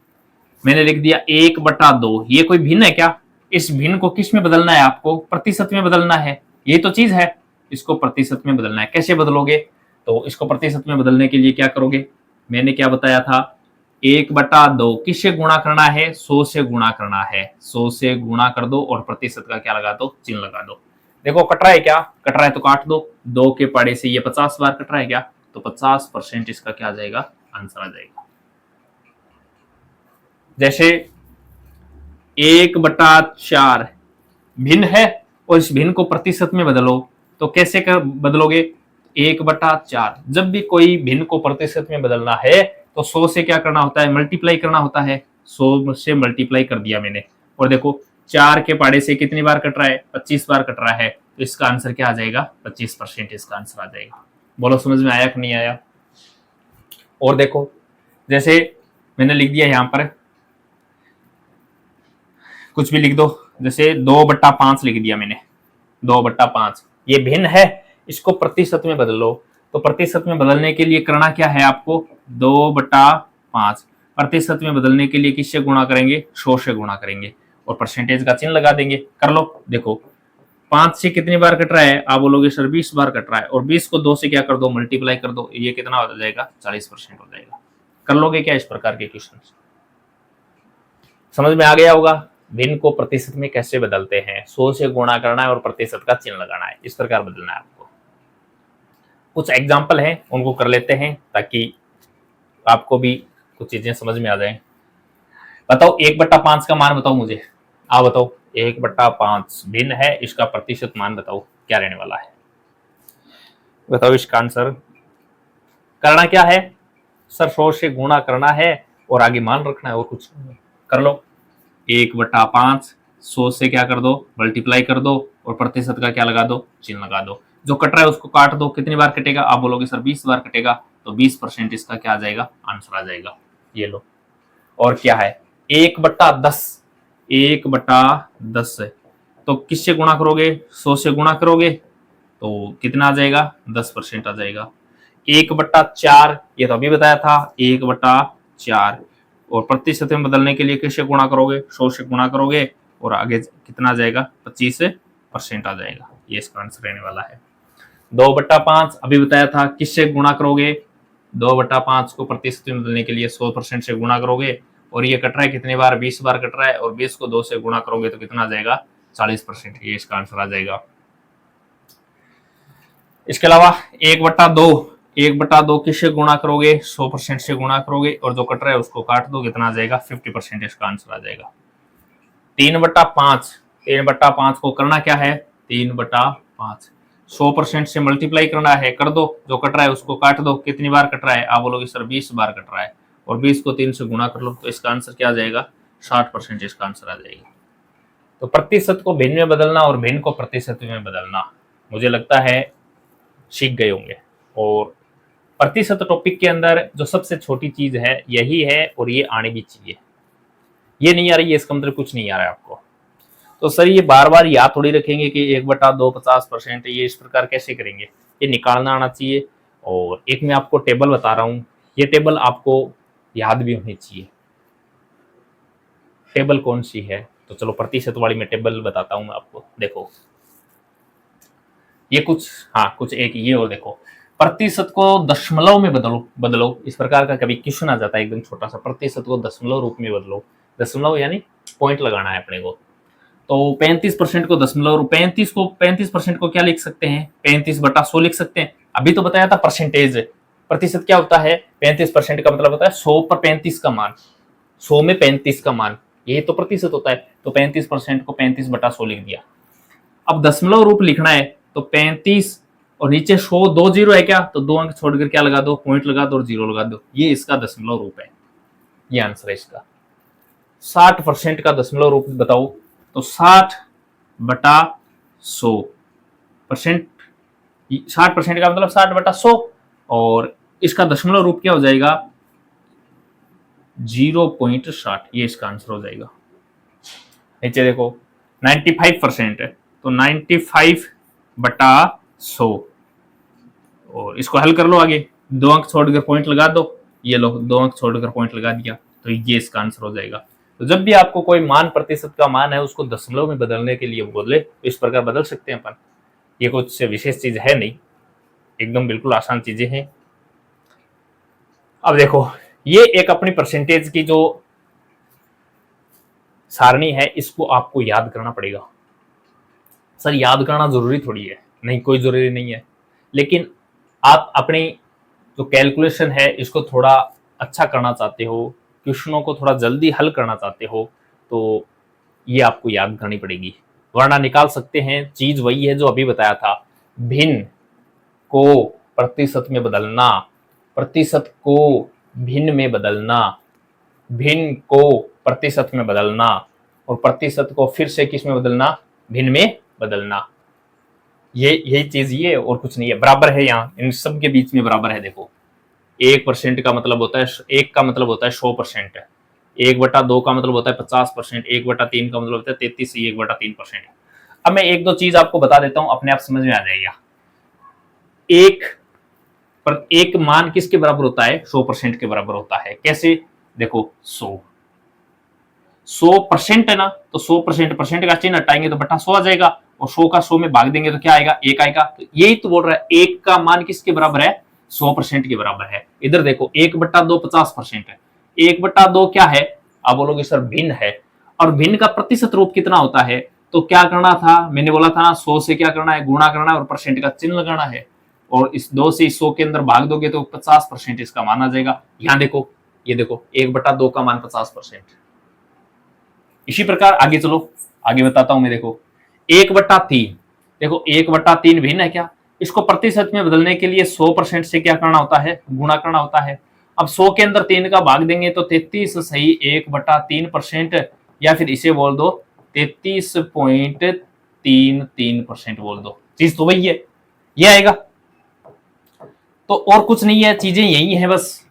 मैंने लिख दिया 1/2, ये कोई भिन्न है क्या, इस भिन्न को किस में बदलना है, आपको प्रतिशत में बदलना है। ये तो चीज है, इसको प्रतिशत में बदलना है। कैसे बदलोगे, तो इसको प्रतिशत में बदलने के लिए क्या करोगे, मैंने क्या बताया था, 1/2 किससे गुणा करना है, 100 से गुणा करना है। 100 से गुणा कर दो और प्रतिशत का क्या लगा दो, चिन्ह लगा दो। देखो कट रहा है क्या, कट रहा है तो काट दो, 2 के पाड़े से ये 50 बार कट रहा है क्या, तो 50% इसका क्या आ जाएगा, आंसर आ जाएगा। जैसे 1/4 भिन्न है और इस भिन्न को प्रतिशत में बदलो, तो कैसे कर बदलोगे, 1/4। जब भी कोई भिन्न को प्रतिशत में बदलना है तो 100 से क्या करना होता है, मल्टीप्लाई करना होता है। 100 से मल्टीप्लाई कर दिया मैंने, और देखो 4 के पाड़े से कितनी बार कट रहा है, 25 बार कट रहा है, तो इसका आंसर क्या आ जाएगा, 25% इसका आंसर आ जाएगा। बोलो समझ में आया कि नहीं आया। और देखो जैसे मैंने लिख दिया यहां पर, कुछ भी लिख दो, जैसे 2/5 लिख दिया मैंने, 2/5 ये भिन्न है, इसको प्रतिशत में बदल लो। तो प्रतिशत में बदलने के लिए करना क्या है आपको, 2/5 प्रतिशत में बदलने के लिए किससे गुणा करेंगे, 100 से गुणा करेंगे और परसेंटेज का चिन्ह लगा देंगे। कर लो, देखो 5 से कितनी बार कट रहा है, आप बोलोगे सर 20 बार कट रहा है, और 20 को 2 से क्या कर दो, मल्टीप्लाई कर दो, ये कितना हो जाएगा, 40% हो जाएगा। कर लोगे क्या इस प्रकार के क्वेश्चन, समझ में आ गया होगा। भिन्न को प्रतिशत में कैसे बदलते हैं, 100 से गुणा करना है और प्रतिशत का चिन्ह लगाना है, इस प्रकार बदलना है आपको। कुछ एग्जाम्पल हैं उनको कर लेते हैं ताकि आपको भी कुछ चीजें समझ में आ जाएं। बताओ 1/5 का मान बताओ मुझे, आप बताओ 1/5 भिन्न है, इसका प्रतिशत मान बताओ क्या रहने वाला है, बताओ इसका आंसर। करना क्या है सर, 100 से गुणा करना है और आगे मान रखना है और कुछ नहीं। कर लो, 1/5 100 से क्या कर दो, मल्टीप्लाई कर दो और प्रतिशत का क्या लगा दो, चिन्ह लगा दो। जो कट रहा है उसको काट दो, कितनी बार कटेगा, आप बोलोगे सर 20 बार कटेगा, तो 20% इसका क्या आ जाएगा, आंसर आ जाएगा। ये लो। और क्या है, 1/10, 1/10 है, तो किससे गुणा करोगे, 100 से गुणा करोगे तो कितना आ जाएगा, 10% आ जाएगा। 1/4, ये तो अभी बताया था, 1/4, और प्रतिशत में बदलने के लिए किससे गुणा करोगे, 100 से गुणा करोगे, और आगे कितना आ जाएगा, 25% आ जाएगा। ये इसका आंसर रहने वाला है। 2/5 अभी बताया था, किससे गुणा करोगे, 2/5 को प्रतिशत में बदलने के लिए 100% से गुणा करोगे, और ये कट रहा है कितनी बार, 20 बार कट रहा है, और 20 को 2 से गुणा करोगे तो कितना आ जाएगा, 40%। ये इसका आंसर आ जाएगा। इसके अलावा 1/2, 1/2 किससे गुणा करोगे, 100% से गुणा करोगे, और जो कट रहा है उसको काट दो, कितना आ जाएगा, 50%। इसका आंसर आ जाएगा। 3/5, 3/5 को करना क्या है, 3/5 100% से मल्टीप्लाई करना है, कर दो, जो कट रहा है उसको काट दो, कितनी बार कट रहा है, आप बोलोगे सर 20 बार कट रहा है, और 20 को 3 से गुणा कर लो, तो इसका आंसर क्या आ जाएगा, 60%। इसका आंसर आ जाएगा। तो प्रतिशत को भिन्न में बदलना और भिन्न को प्रतिशत में बदलना मुझे लगता है सीख गए होंगे। और प्रतिशत टॉपिक के अंदर जो सबसे छोटी चीज है यही है, और ये आनी भी चाहिए। ये नहीं आ रही है इसका मतलब कुछ नहीं आ रहा है आपको, तो सर ये बार बार याद थोड़ी रखेंगे कि 1/2 50%, ये इस प्रकार कैसे करेंगे, ये निकालना आना चाहिए। और एक मैं आपको टेबल बता रहा हूँ, ये टेबल आपको याद भी होनी चाहिए। टेबल कौन सी है, तो चलो प्रतिशत वाली में टेबल बताता हूँ मैं आपको। देखो ये कुछ, हाँ कुछ एक ये, और देखो प्रतिशत को दशमलव में बदलो, बदलो, इस प्रकार का कभी क्वेश्चन आ जाता है एकदम छोटा सा, प्रतिशत को दशमलव रूप में बदलो, दशमलव यानी पॉइंट लगाना है अपने को। तो 35% को दशमलव, 35% को क्या लिख सकते हैं, 35/100 लिख सकते हैं। अभी तो बताया था परसेंटेज, प्रतिशत क्या होता है, 35% का मतलब होता है 100 पर 35 का मान, 100 में 35 का मान, ये तो प्रतिशत होता है। तो 35% को 35/100 लिख दिया। अब दशमलव रूप लिखना है, तो 35 और नीचे 100, 2 जीरो है क्या, तो 2 अंक छोड़कर क्या लगा दो, पॉइंट लगा दो और जीरो लगा दो, ये इसका दशमलव रूप है। ये आंसर है इसका। 60% का दशमलव रूप बताओ, तो 60/100%, 60% का मतलब 60/100, और इसका दशमलव रूप क्या हो जाएगा, 0.60, ये इसका आंसर हो जाएगा। नीचे देखो 95% है, तो 95/100, और इसको हल कर लो आगे, 2 अंक छोड़कर पॉइंट लगा दो, ये लो 2 अंक छोड़कर पॉइंट लगा दिया, तो ये इसका आंसर हो जाएगा। तो जब भी आपको कोई मान, प्रतिशत का मान है, उसको दशमलव में बदलने के लिए बोले तो इस प्रकार बदल सकते हैं अपन। ये कुछ विशेष चीज है नहीं, एकदम बिल्कुल आसान चीजें हैं। अब देखो ये एक अपनी परसेंटेज की जो सारणी है, इसको आपको याद करना पड़ेगा। सर याद करना जरूरी थोड़ी है, नहीं कोई जरूरी नहीं है, लेकिन आप अपनी जो कैलकुलेशन है इसको थोड़ा अच्छा करना चाहते हो, क्वेश्चनों को थोड़ा जल्दी हल करना चाहते हो, तो ये आपको याद करनी पड़ेगी, वरना निकाल सकते हैं। चीज वही है जो अभी बताया था, भिन्न को प्रतिशत में बदलना, प्रतिशत को भिन्न में बदलना, भिन्न को प्रतिशत में बदलना, और प्रतिशत को फिर से किस में बदलना, भिन्न में बदलना। यही चीज ये, और कुछ नहीं है। बराबर है, यहाँ इन सब के बीच में बराबर है। देखो 1% का मतलब होता है, 1 का मतलब होता है 100%, 1/2 का मतलब होता है 50%, 1/3 का मतलब होता है 33, 1/3%। अब मैं एक दो चीज आपको बता देता हूं, अपने आप समझ में आ जाएगा। एक मान किसके बराबर होता है, 100% के बराबर होता है। कैसे, देखो 100% है ना, तो 100% का चिन्ह हटाएंगे तो बटा 100 आ जाएगा, और 100 का 100 में भाग देंगे तो क्या आएगा, 1 आएगा। तो यही तो बोल रहा है, 1 का मान किसके बराबर है, 100% के बराबर है। इधर देखो 1/2 50% है, 1/2 क्या है, आप बोलोगे सर भिन्न है, और भिन्न का प्रतिशत रूप कितना होता है, तो क्या करना था, मैंने बोला था ना 100 से क्या करना है, गुणा करना है, और परसेंट का चिन्ह लगाना है, और इस 2 से 100 के अंदर भाग दोगे तो 50% इसका मान आ जाएगा। यहां देखो, ये देखो 1/2 का मान 50%। इसी प्रकार आगे चलो, आगे बताता हूं मैं। देखो 1/3, देखो 1/3 भिन्न है क्या, इसको प्रतिशत में बदलने के लिए 100% से क्या करना होता है, गुणा करना होता है। अब 100 के अंदर 3 का भाग देंगे तो 33 सही 1/3%, या फिर इसे बोल दो 33.33% बोल दो, चीज तो वही है, ये आएगा। तो और कुछ नहीं है, चीजें यही है बस।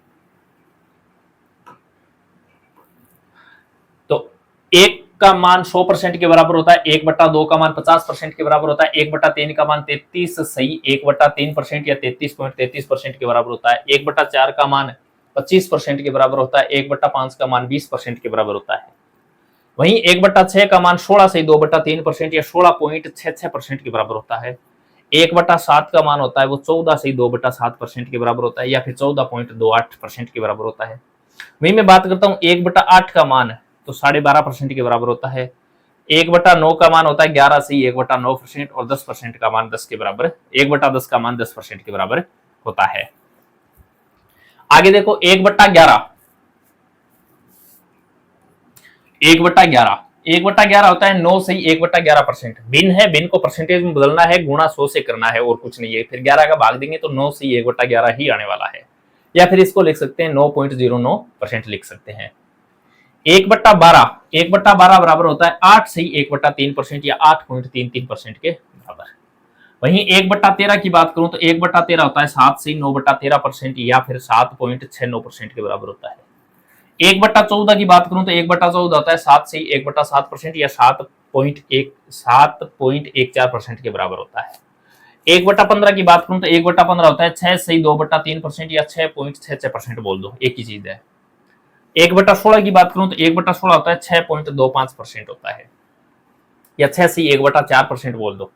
तो एक का मान 100% के बराबर होता है, 1/2 का मान 50% के बराबर होता है, 1/3 का मान 33 सही 1/3% या 33.33% के बराबर होता है, 1/4 का मान 25% के बराबर होता है, 1/5 का मान 20% के बराबर होता है। वहीं 1/6 का मान 16 से 2/3% या 16.66% के बराबर होता है। 1/7 का मान होता है वो 14 से 2/7% के बराबर होता है या फिर 14.28% के बराबर होता है। वहीं मैं बात करता हूँ 1/8 का मान, तो 12.5% के बराबर होता है। 1/9 का मान होता है 11 से 1/9% और 10% का मान 10 के बराबर, 1/10 का मान 10% के बराबर होता है। आगे देखो 1/11, 1/11, 1/11 होता है 9 से 1/11%। भिन्न है, भिन्न को परसेंटेज में बदलना है, गुणा 100 से करना है और कुछ नहीं है। फिर 11 का भाग देंगे तो 9 से 1/11 ही आने वाला है, या फिर इसको लिख सकते हैं 9.09% लिख सकते हैं। 1/12, 1/12 बराबर होता है 8 से 1/3% या 8.33% के बराबर। वहीं 1/13 की बात करूं तो 1/13 होता है 7 से 9/13% या फिर 7.69% के बराबर होता है। 1/14 की बात करूं तो 1/14 होता है 7 से 1/7% या 7.14% के बराबर होता है। 1/15 की बात करूं तो 1/15 होता है 6 से 2/3% या 6.66% बोल दो, एक ही चीज है। 1/16 की बात करूं तो 1/16 होता है 6.25% होता है, या 6 से 1/4% बोल दो,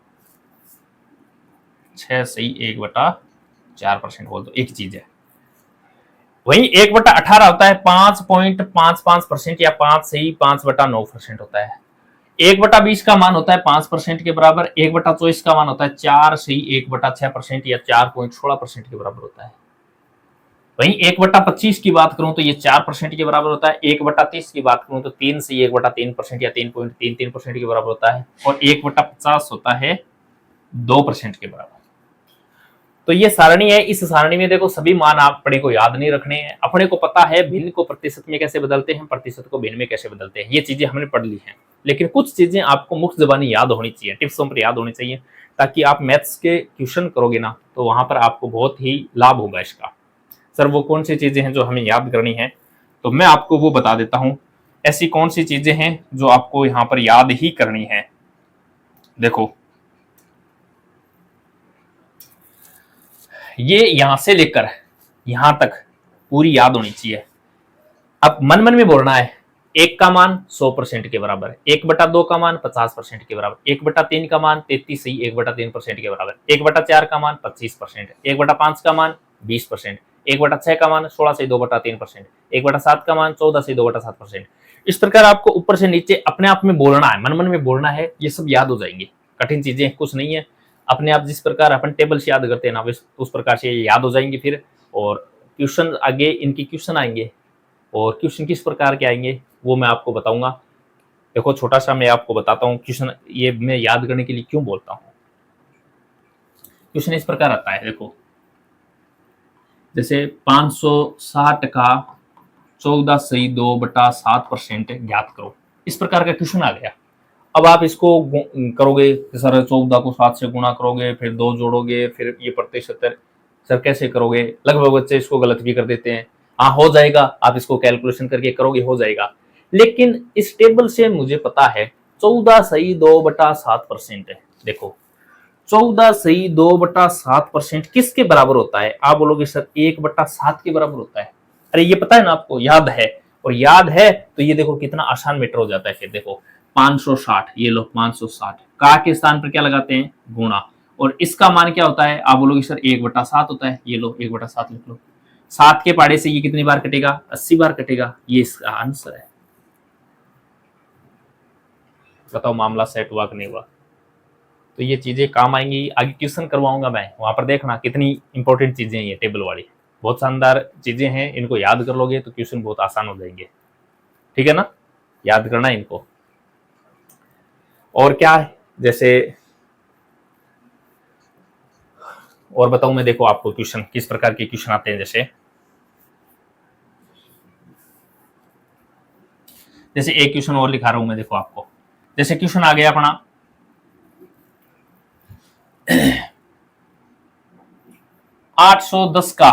6 से 1/4% बोल दो, एक चीज है। वहीं 1/18 होता है 5.55% या 5 से 5/9% होता है। 1/20 का मान होता है 5% के बराबर, 1/24 का मान होता है 4 से 1/6% या 4.16% के बराबर होता है। वहीं 1/25 की बात करूं तो ये 4% के बराबर होता है। 1/30 की बात करूं तो 3 से 1/3% या 3.33% के बराबर होता है। और 1/50 होता है 2% के बराबर। तो ये सारणी है, इस सारणी में देखो सभी मान आप अपने को याद नहीं रखने हैं। अपने को पता है भिन्न को प्रतिशत में कैसे बदलते हैं, प्रतिशत को भिन्न में कैसे बदलते हैं, ये चीजें हमने पढ़ ली हैं। लेकिन कुछ चीजें आपको मुख्य जबानी याद होनी चाहिए, टिप्सों पर याद होनी चाहिए, ताकि आप मैथ्स के क्वेश्चन करोगे ना तो वहां पर आपको बहुत ही लाभ होगा इसका। सर वो कौन सी चीजें हैं जो हमें याद करनी है, तो मैं आपको वो बता देता हूं। ऐसी कौन सी चीजें हैं जो आपको यहाँ पर याद ही करनी है। देखो ये यहां से लेकर यहां तक पूरी याद होनी चाहिए। अब मन मन में बोलना है। 1 का मान 100% के बराबर है, 1/2 का मान 50% के बराबर, 1/3 का मान 33 से 1/3% के बराबर, 1/4 का मान 25%, 1/5 का मान 20%, 1/6 का मान 16 से 2/3%, 1/7 का मान 14 से 2/7%। इस प्रकार आपको ऊपर से नीचे अपने आप में बोलना है, मन मन में बोलना है, ये सब याद हो जाएंगे। कठिन चीजें कुछ नहीं है, अपने आप जिस प्रकार अपन टेबल से याद करते हैं ना उस प्रकार से याद हो जाएंगे फिर। और क्वेश्चन आगे इनके क्वेश्चन आएंगे, और क्वेश्चन किस प्रकार के आएंगे वो मैं आपको बताऊंगा। देखो छोटा सा मैं आपको बताता हूँ क्वेश्चन, ये मैं याद करने के लिए क्यों बोलता हूँ। क्वेश्चन इस प्रकार आता है, देखो जैसे 560 का 14.2/7% ज्ञात करो, इस प्रकार का क्वेश्चन आ गया। अब आप इसको करोगे कि सर 14 को 7 से गुणा करोगे, फिर 2 जोड़ोगे, फिर ये प्रतिशत सर कैसे करोगे। लगभग बच्चे इसको गलत भी कर देते हैं। हाँ हो जाएगा, आप इसको कैलकुलेशन करके करोगे हो जाएगा, लेकिन इस टेबल से मुझे पता है 14.2/7% है। देखो 14.2/7% किसके बराबर होता है। आप बोलोगे सर 1/7 के बराबर होता है। अरे ये पता है ना आपको, याद है, और याद है तो ये देखो कितना आसान मैटर हो जाता है। फिर देखो 560, ये लो 560 का के स्थान पर क्या लगाते हैं, गुणा, और इसका मान क्या होता है। आप बोलोगे सर 1/7 होता है, ये लो 1/7 लिख लो। 7 के पाड़े से ये कितनी बार कटेगा, 80 बार कटेगा, ये इसका आंसर है। बताओ मामला सेट हुआ कि नहीं हुआ। तो ये चीजें काम आएंगी, आगे क्वेश्चन करवाऊंगा मैं, वहां पर देखना कितनी इंपॉर्टेंट चीजें हैं ये टेबल वाली, बहुत शानदार चीजें हैं। इनको याद कर लोगे तो क्वेश्चन बहुत आसान हो जाएंगे, ठीक है ना, याद करना इनको। और क्या है, जैसे और बताऊं मैं, देखो आपको क्वेश्चन किस प्रकार के क्वेश्चन आते हैं। जैसे एक क्वेश्चन और लिखा रहा हूं मैं, देखो आपको जैसे क्वेश्चन आ गया अपना 810 का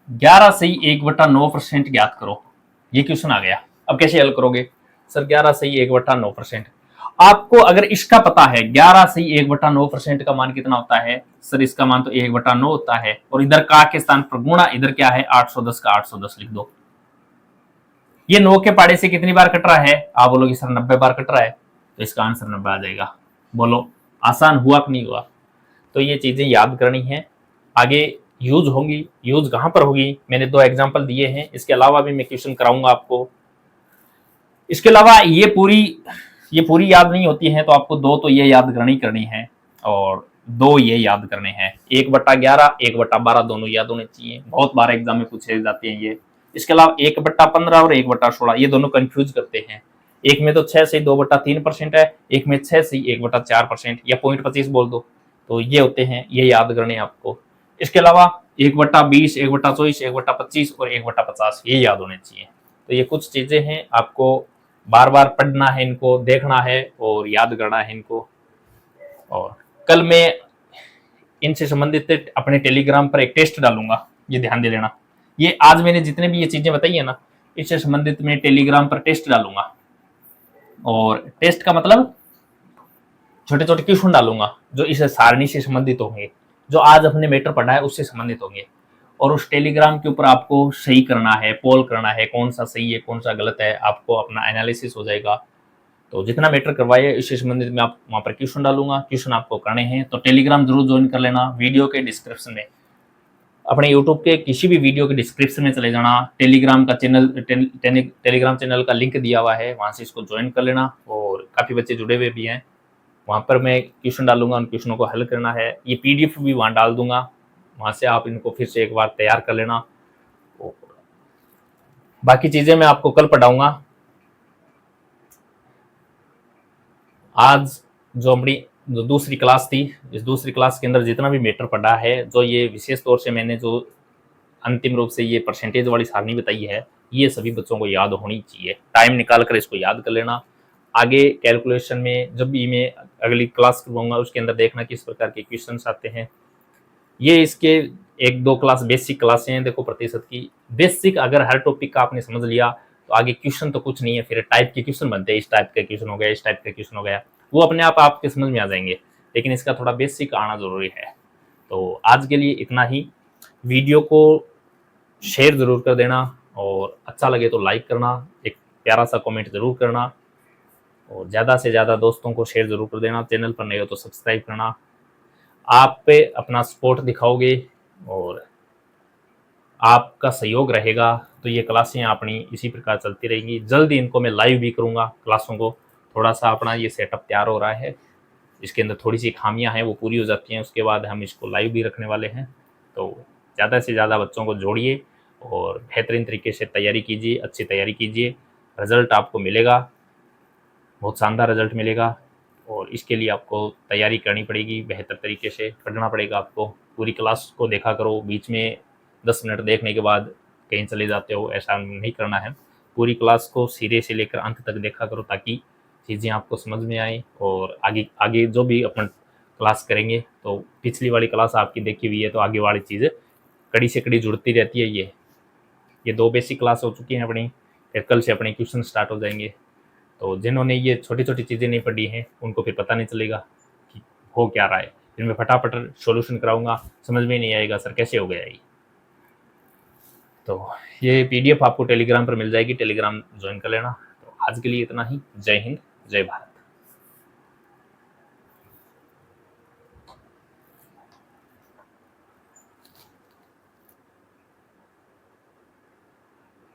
11 सही 1/9% ज्ञात करो। ये क्वेश्चन आ गया। अब कैसे हल करोगे सर? 11 सही 1/9%। आपको अगर इसका पता है 11 सही 1/9% का मान कितना होता है सर? इसका मान तो 1/9 होता है, और इधर का के स्थान पर गुणा, इधर क्या है 810 का 810 लिख दो। ये 9 के पाड़े से कितनी बार कट रहा है? आप बोलोगे सर 90 बार कट रहा है, तो इसका आंसर 90 आ जाएगा। बोलो आसान हुआ कि नहीं हुआ? तो ये चीजें याद करनी है, आगे यूज होंगी। यूज कहां पर होगी? मैंने 2 एग्जांपल दिए हैं, इसके अलावा भी मैं क्वेश्चन कराऊंगा आपको। इसके अलावा ये पूरी याद नहीं होती है, तो आपको 2 तो ये याद करनी है, और 2 ये याद करने हैं। 1/11 1/12 दोनों याद होने चाहिए, बहुत बार एग्जाम में पूछे जाते हैं ये। इसके अलावा 1/15 और 1/16 ये दोनों कंफ्यूज करते हैं। एक में तो 6 से 2/3% है, एक में 6 से 1/4% या 0.25 बोल दो, तो ये होते हैं, ये याद करने आपको। इसके अलावा 1/20 1/24 1/25 और 1/50 ये याद होने चाहिए। तो ये कुछ चीजें हैं, आपको बार बार पढ़ना है, इनको देखना है और याद करना है इनको। और कल मैं इनसे संबंधित अपने टेलीग्राम पर एक टेस्ट डालूंगा, ये ध्यान दे लेना। ये आज मैंने जितने भी ये चीजें बताई है ना, इससे संबंधित मैं टेलीग्राम पर टेस्ट डालूंगा, और टेस्ट का मतलब छोटे छोटे क्वेश्चन डालूंगा जो इस सारणी से संबंधित होंगे, जो आज अपने मैटर पढ़ा है उससे संबंधित होंगे। और उस टेलीग्राम के ऊपर आपको सही करना है, पोल करना है, कौन सा सही है कौन सा गलत है, आपको अपना एनालिसिस हो जाएगा। तो जितना मैटर करवाइए इससे संबंधित मैं आप वहां पर क्वेश्चन डालूंगा, क्वेश्चन आपको करने हैं। तो टेलीग्राम जरूर ज्वाइन कर लेना। वीडियो के डिस्क्रिप्शन में, अपने यूट्यूब के किसी भी वीडियो के डिस्क्रिप्शन में चले जाना, टेलीग्राम का चैनल टेलीग्राम चैनल का लिंक दिया हुआ है, वहां से इसको ज्वाइन कर लेना। और काफी बच्चे जुड़े हुए भी हैं, वहां पर मैं क्वेश्चन डालूंगा, उन क्वेश्चनों को हल करना है। ये पीडीएफ भी वहां डाल दूंगा, वहां से आप इनको फिर से एक बार तैयार कर लेना। बाकी चीजें मैं आपको कल पढ़ाऊंगा। आज जो दूसरी क्लास थी, इस दूसरी क्लास के अंदर जितना भी मैटर पढ़ा है, जो ये विशेष तौर से मैंने जो अंतिम रूप से ये परसेंटेज वाली सारणी बताई है, ये सभी बच्चों को याद होनी चाहिए। टाइम निकाल कर इसको याद कर लेना। आगे कैलकुलेशन में जब भी मैं अगली क्लास करवाऊंगा उसके अंदर देखना किस प्रकार के क्वेश्चन आते हैं। ये इसके 1-2 क्लास बेसिक क्लासें हैं, देखो प्रतिशत की बेसिक। अगर हर टॉपिक का आपने समझ लिया तो आगे क्वेश्चन तो कुछ नहीं है, फिर टाइप के क्वेश्चन बनते हैं, इस टाइप का क्वेश्चन हो गया, इस टाइप का क्वेश्चन हो गया, वो अपने आप आपके समझ में आ जाएंगे, लेकिन इसका थोड़ा बेसिक आना जरूरी है। तो आज के लिए इतना ही। वीडियो को शेयर जरूर कर देना, और अच्छा लगे तो लाइक करना, एक प्यारा सा कमेंट जरूर करना, और ज़्यादा से ज़्यादा दोस्तों को शेयर जरूर कर देना। चैनल पर नए हो तो सब्सक्राइब करना। आप पे अपना सपोर्ट दिखाओगे और आपका सहयोग रहेगा तो ये क्लासें अपनी इसी प्रकार चलती रहेंगी। जल्दी इनको मैं लाइव भी करूँगा क्लासों को। थोड़ा सा अपना ये सेटअप तैयार हो रहा है, इसके अंदर थोड़ी सी खामियां हैं, वो पूरी हो जाती हैं, उसके बाद हम इसको लाइव भी रखने वाले हैं। तो ज़्यादा से ज़्यादा बच्चों को जोड़िए और बेहतरीन तरीके से तैयारी कीजिए, अच्छी तैयारी कीजिए। रिजल्ट आपको मिलेगा, बहुत शानदार रिजल्ट मिलेगा, और इसके लिए आपको तैयारी करनी पड़ेगी, बेहतर तरीके से पढ़ना पड़ेगा आपको। पूरी क्लास को देखा करो, बीच में 10 मिनट देखने के बाद कहीं चले जाते हो, ऐसा नहीं करना है। पूरी क्लास को सिरे से लेकर अंत तक देखा करो, ताकि चीज़ें आपको समझ में आए। और आगे आगे जो भी अपन क्लास करेंगे, तो पिछली वाली क्लास आपकी देखी हुई है, तो आगे वाली चीज़ कड़ी से कड़ी जुड़ती रहती है। ये 2 बेसिक क्लास हो चुकी हैं अपनी, फिर कल से अपने क्वेश्चन स्टार्ट हो जाएंगे। तो जिन्होंने ये छोटी छोटी चीज़ें नहीं पढ़ी हैं उनको फिर पता नहीं चलेगा कि हो क्या रहा है। फिर मैं फटाफट सॉल्यूशन कराऊंगा, समझ में नहीं आएगा सर कैसे हो गया ये। तो ये पीडीएफ आपको टेलीग्राम पर मिल जाएगी, टेलीग्राम ज्वाइन कर लेना। तो आज के लिए इतना ही। जय हिंद, जय भारत।